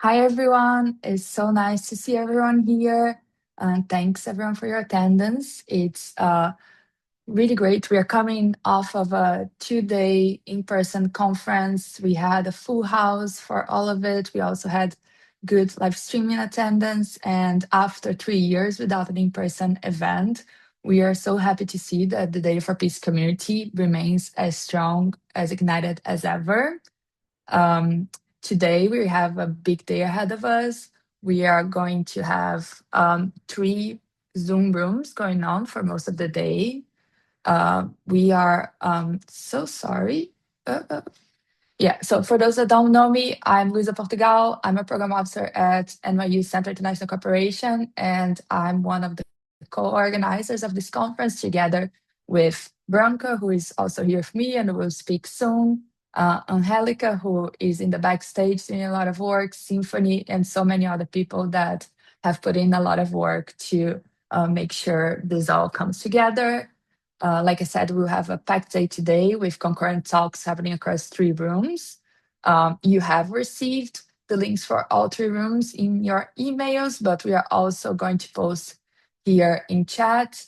Hi, everyone. It's so nice to see everyone here. And thanks, everyone, for your attendance. It's really great. We are coming off of a 2-day in person conference. We had a full house for all of it. We also had good live streaming attendance. And after 3 years without an in person event, we are so happy to see that the Data for Peace community remains as strong, as ignited as ever. Um, Today, we have a big day ahead of us. We are going to have 3 Zoom rooms going on for most of the day. We are so sorry. Yeah, so for those that don't know me, I'm Luisa Portugal. I'm a program officer at NYU Center International Cooperation, and I'm one of the co-organizers of this conference together with Branka, who is also here with me and will speak soon, Angelica, who is in the backstage doing a lot of work, Symphony, and so many other people that have put in a lot of work to make sure this all comes together. Like I said, we'll have a packed day today with concurrent talks happening across 3 rooms. You have received the links for all 3 rooms in your emails, but we are also going to post here in chat.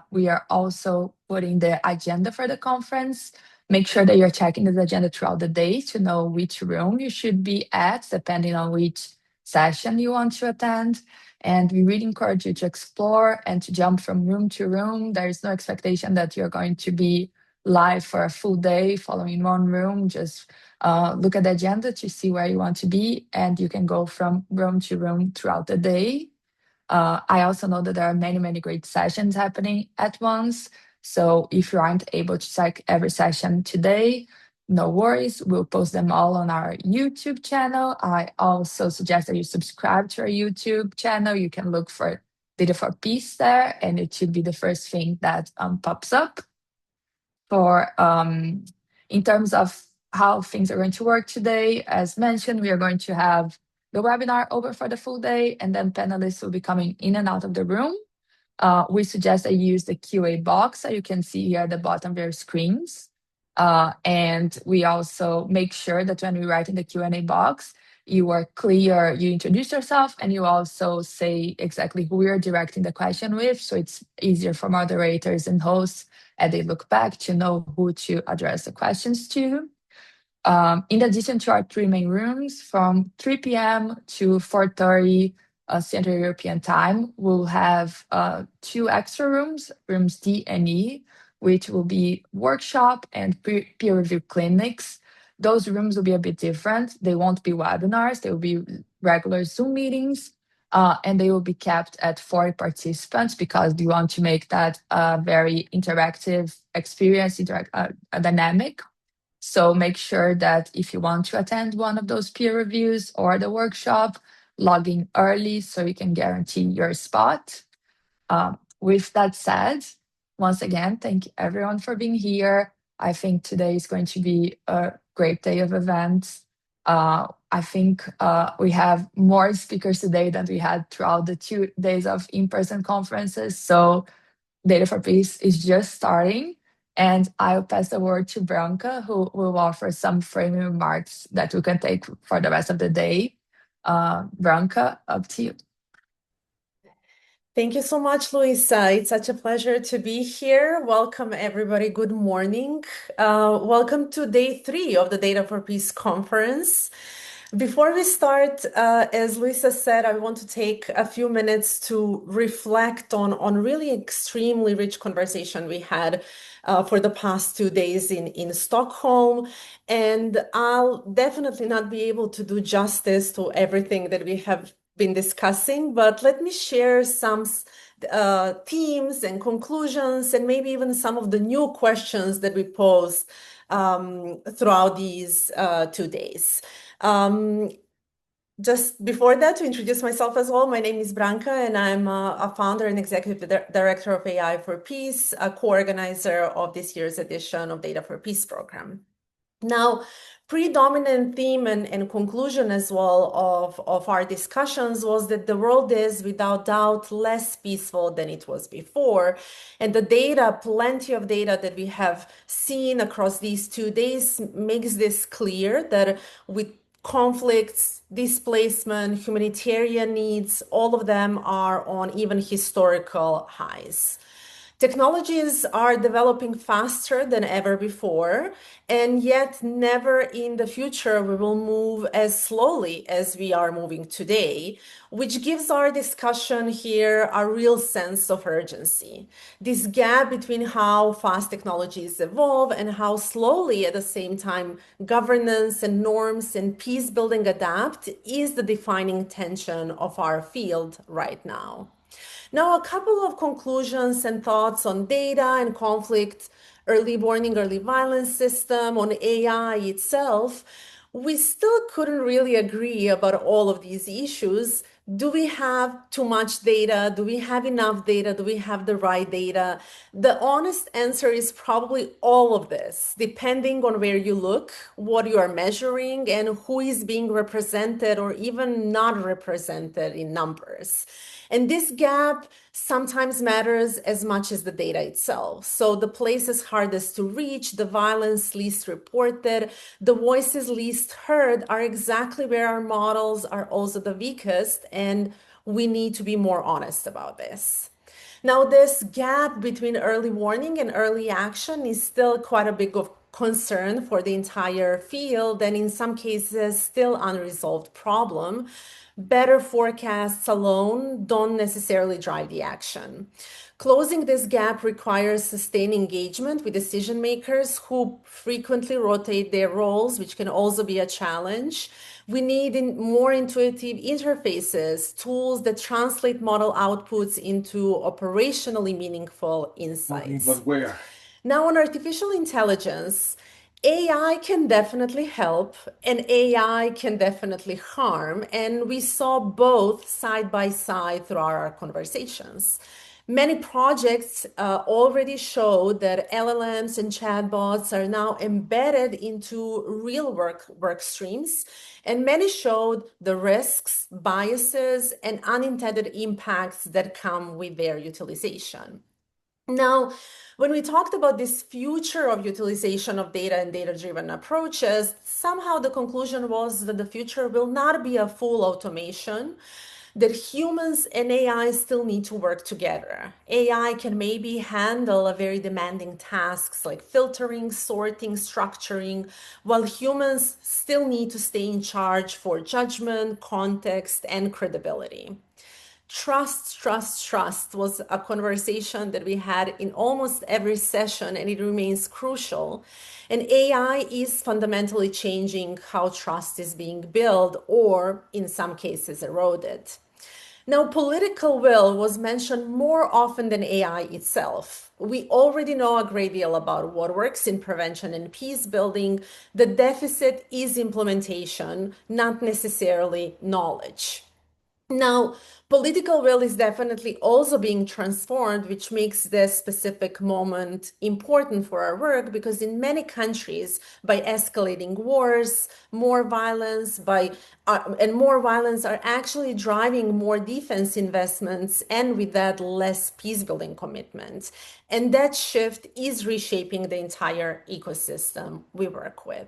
We are also putting the agenda for the conference. Make sure that you're checking the agenda throughout the day to know which room you should be at, depending on which session you want to attend. And we really encourage you to explore and to jump from room to room. There is no expectation that you're going to be live for a full day following one room. Just look at the agenda to see where you want to be, and you can go from room to room throughout the day. I also know that there are many, many great sessions happening at once. So if you aren't able to check every session today, no worries. We'll post them all on our YouTube channel. I also suggest that you subscribe to our YouTube channel. You can look for Data for Peace there, and it should be the first thing that pops up. In terms of how things are going to work today, as mentioned, we are going to have the webinar open for the full day, and then panelists will be coming in and out of the room. We suggest that you use the QA box that you can see here at the bottom of your screens. And we also make sure that when we write in the Q&A box, you are clear, you introduce yourself, and you also say exactly who you're directing the question with, so it's easier for moderators and hosts as they look back to know who to address the questions to. In addition to our 3 main rooms, from 3 p.m. to 4:30 Central European Time, we'll have 2 extra rooms, rooms D and E, which will be workshop and peer review clinics. Those rooms will be a bit different. They won't be webinars, they will be regular Zoom meetings, and they will be kept at 40 participants because we want to make that a very interactive experience, dynamic. So make sure that if you want to attend one of those peer reviews or the workshop, log in early so you can guarantee your spot. With that said, once again, thank you everyone for being here. I think today is going to be a great day of events. I think we have more speakers today than we had throughout the 2 days of in-person conferences. So Data for Peace is just starting. And I'll pass the word to Branka, who will offer some framing remarks that we can take for the rest of the day. Branka, up to you. Thank you so much, Luisa. It's such a pleasure to be here. Welcome, everybody. Good morning. Welcome to day 3 of the Data for Peace conference. Before we start, as Luisa said, I want to take a few minutes to reflect on really extremely rich conversation we had for the past 2 days in Stockholm. And I'll definitely not be able to do justice to everything that we have been discussing, but let me share some themes and conclusions, and maybe even some of the new questions that we posed throughout these 2 days. Just before that, to introduce myself as well, my name is Branka, and I'm a founder and executive director of AI for Peace, a co-organizer of this year's edition of Data for Peace program. Now, predominant theme and conclusion as well of our discussions was that the world is without doubt less peaceful than it was before. And the data, plenty of data that we have seen across these 2 days makes this clear that with conflicts, displacement, humanitarian needs, all of them are on even historical highs. Technologies are developing faster than ever before, and yet never in the future we will move as slowly as we are moving today, which gives our discussion here a real sense of urgency. This gap between how fast technologies evolve and how slowly at the same time governance and norms and peace building adapt is the defining tension of our field right now. Now, a couple of conclusions and thoughts on data and conflict, early warning, early violence system, on AI itself. We still couldn't really agree about all of these issues. Do we have too much data? Do we have enough data? Do we have the right data? The honest answer is probably all of this, depending on where you look, what you are measuring, and who is being represented or even not represented in numbers. And this gap sometimes matters as much as the data itself. So the places hardest to reach, the violence least reported, the voices least heard are exactly where our models are also the weakest, and we need to be more honest about this. Now, this gap between early warning and early action is still quite a big of concern for the entire field, and in some cases still unresolved problem. Better forecasts alone don't necessarily drive the action. Closing this gap requires sustained engagement with decision makers who frequently rotate their roles, which can also be a challenge. We need more intuitive interfaces, tools that translate model outputs into operationally meaningful insights. But where? Now, on artificial intelligence, AI can definitely help and AI can definitely harm. And we saw both side by side through our conversations. Many projects already show that LLMs and chatbots are now embedded into real work streams, and many showed the risks, biases, and unintended impacts that come with their utilization. Now, when we talked about this future of utilization of data and data-driven approaches, somehow the conclusion was that the future will not be a full automation, that humans and AI still need to work together. AI can maybe handle a very demanding tasks like filtering, sorting, structuring, while humans still need to stay in charge for judgment, context, and credibility. Trust was a conversation that we had in almost every session, and it remains crucial. And AI is fundamentally changing how trust is being built or, in some cases, eroded. Now, political will was mentioned more often than AI itself. We already know a great deal about what works in prevention and peace building. The deficit is implementation, not necessarily knowledge. Now, political will is definitely also being transformed, which makes this specific moment important for our work because in many countries, by escalating wars, more violence, and more violence are actually driving more defense investments and with that less peace building commitments. And that shift is reshaping the entire ecosystem we work with.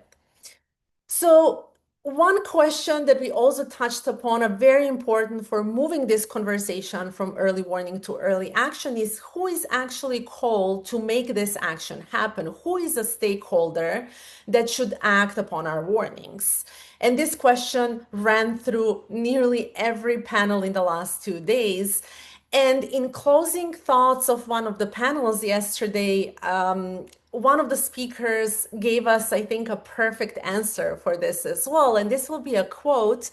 So one question that we also touched upon, a very important for moving this conversation from early warning to early action is who is actually called to make this action happen? Who is a stakeholder that should act upon our warnings? And this question ran through nearly every panel in the last 2 days. And in closing thoughts of one of the panels yesterday, one of the speakers gave us, I think, a perfect answer for this as well. And this will be a quote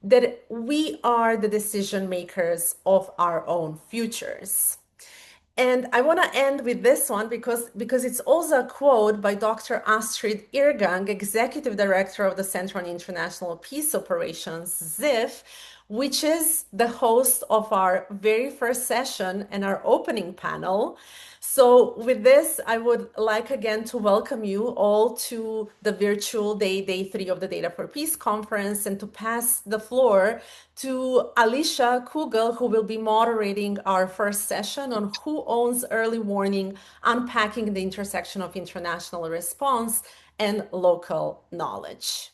that we are the decision makers of our own futures. And I want to end with this one because it's also a quote by Dr. Astrid Irgang, Executive Director of the Center on International Peace Operations, ZIF, which is the host of our very first session and our opening panel. So with this, I would like again to welcome you all to the virtual day 3 of the Data for Peace conference and to pass the floor to Alicia Kugel, who will be moderating our first session on who owns early warning, unpacking the intersection of international response and local knowledge.